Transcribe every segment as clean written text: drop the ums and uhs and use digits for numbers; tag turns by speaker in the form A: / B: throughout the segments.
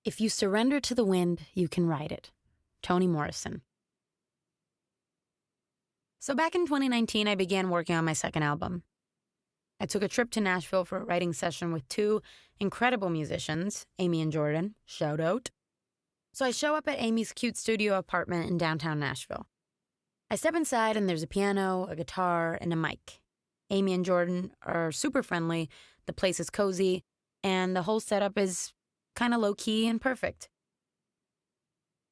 A: If you surrender to the wind, you can ride it. Toni Morrison. So back in 2019, I began working on my second album. I took a trip to Nashville for a writing session with two incredible musicians, Amy and Jordan, shout out. So I show up at Amy's cute studio apartment in downtown Nashville. I step inside and there's a piano, a guitar, and a mic. Amy and Jordan are super friendly, the place is cozy, and the whole setup is kind of low-key and perfect.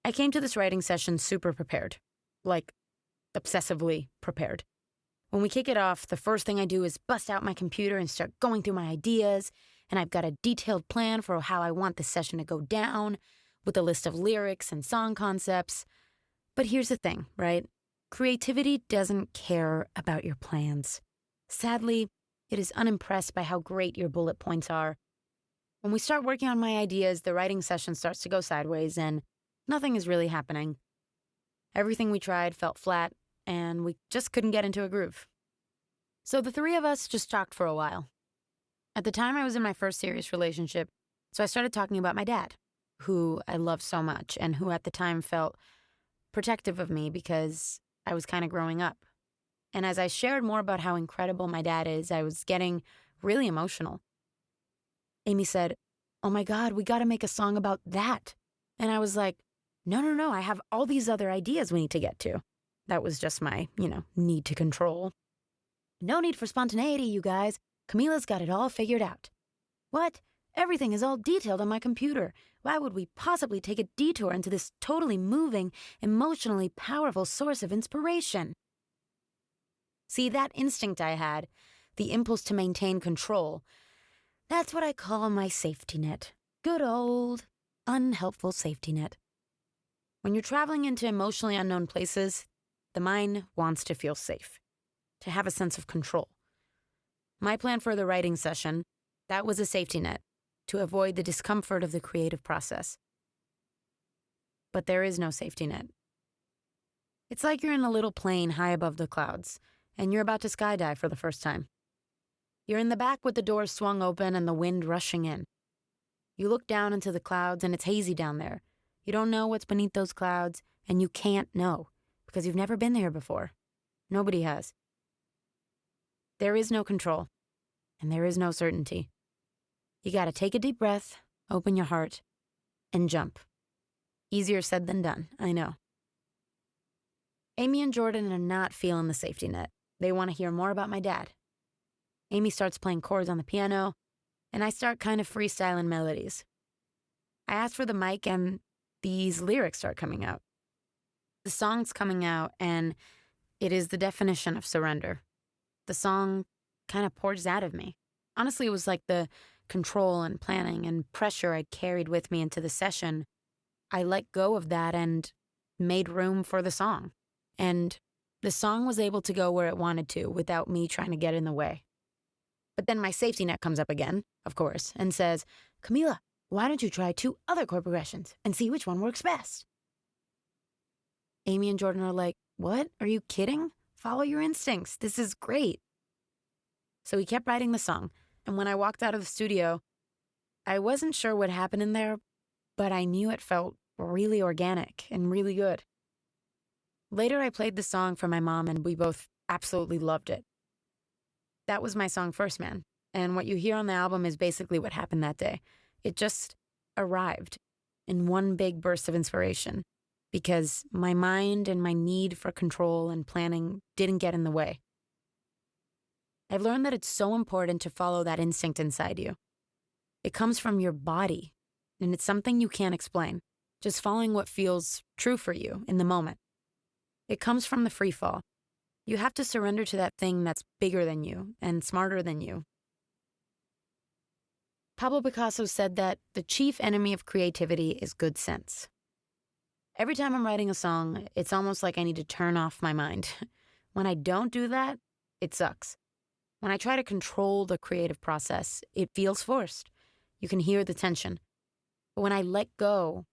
A: I came to this writing session super prepared, like obsessively prepared. When we kick it off, the first thing I do is bust out my computer and start going through my ideas, and I've got a detailed plan for how I want this session to go down, with a list of lyrics and song concepts. But here's the thing, right? Creativity doesn't care about your plans. Sadly, it is unimpressed by how great your bullet points are. When we start working on my ideas, the writing session starts to go sideways and nothing is really happening. Everything we tried felt flat and we just couldn't get into a groove. So the three of us just talked for a while. At the time, I was in my first serious relationship, so I started talking about my dad, who I love so much and who at the time felt protective of me because I was kind of growing up. And as I shared more about how incredible my dad is, I was getting really emotional. Amy said, "Oh my God, we got to make a song about that." And I was like, no, I have all these other ideas we need to get to. That was just my, need to control. No need for spontaneity, you guys. Camila's got it all figured out. What? Everything is all detailed on my computer. Why would we possibly take a detour into this totally moving, emotionally powerful source of inspiration? See, that instinct I had, the impulse to maintain control, that's what I call my safety net. Good old, unhelpful safety net. When you're traveling into emotionally unknown places, the mind wants to feel safe, to have a sense of control. My plan for the writing session, that was a safety net, to avoid the discomfort of the creative process. But there is no safety net. It's like you're in a little plane high above the clouds, and you're about to skydive for the first time. You're in the back with the doors swung open and the wind rushing in. You look down into the clouds and it's hazy down there. You don't know what's beneath those clouds, and you can't know because you've never been there before. Nobody has. There is no control, and there is no certainty. You gotta take a deep breath, open your heart, and jump. Easier said than done, I know. Amy and Jordan are not feeling the safety net. They want to hear more about my dad. Amy starts playing chords on the piano, and I start kind of freestyling melodies. I ask for the mic, and these lyrics start coming out. The song's coming out, and it is the definition of surrender. The song kind of pours out of me. Honestly, it was like the control and planning and pressure I'd carried with me into the session. I let go of that and made room for the song. And the song was able to go where it wanted to without me trying to get in the way. But then my safety net comes up again, of course, and says, "Camila, why don't you try 2 other chord progressions and see which one works best?" Amy and Jordan are like, "What? Are you kidding? Follow your instincts. This is great." So we kept writing the song, and when I walked out of the studio, I wasn't sure what happened in there, but I knew it felt really organic and really good. Later, I played the song for my mom, and we both absolutely loved it. That was my song First Man, and what you hear on the album is basically what happened that day. It just arrived in one big burst of inspiration because my mind and my need for control and planning didn't get in the way. I've learned that it's so important to follow that instinct inside you. It comes from your body, and it's something you can't explain, just following what feels true for you in the moment. It comes from the FreeFall. You have to surrender to that thing that's bigger than you and smarter than you. Pablo Picasso said that the chief enemy of creativity is good sense. Every time I'm writing a song, it's almost like I need to turn off my mind. When I don't do that, it sucks. When I try to control the creative process, it feels forced. You can hear the tension. But when I let go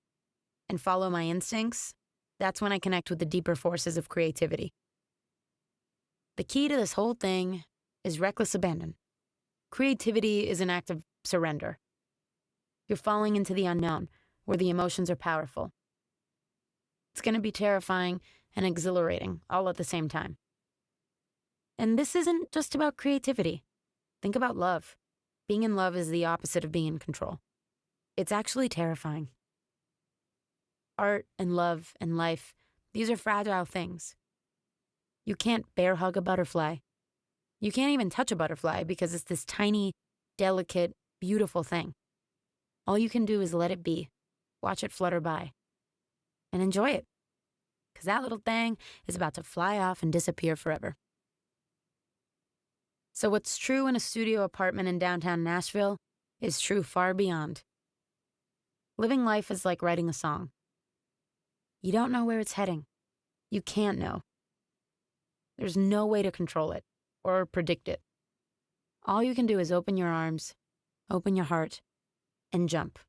A: and follow my instincts, that's when I connect with the deeper forces of creativity. The key to this whole thing is reckless abandon. Creativity is an act of surrender. You're falling into the unknown, where the emotions are powerful. It's going to be terrifying and exhilarating all at the same time. And this isn't just about creativity. Think about love. Being in love is the opposite of being in control. It's actually terrifying. Art and love and life, these are fragile things. You can't bear hug a butterfly. You can't even touch a butterfly because it's this tiny, delicate, beautiful thing. All you can do is let it be, watch it flutter by, and enjoy it. Because that little thing is about to fly off and disappear forever. So what's true in a studio apartment in downtown Nashville is true far beyond. Living life is like writing a song. You don't know where it's heading. You can't know. There's no way to control it or predict it. All you can do is open your arms, open your heart, and jump.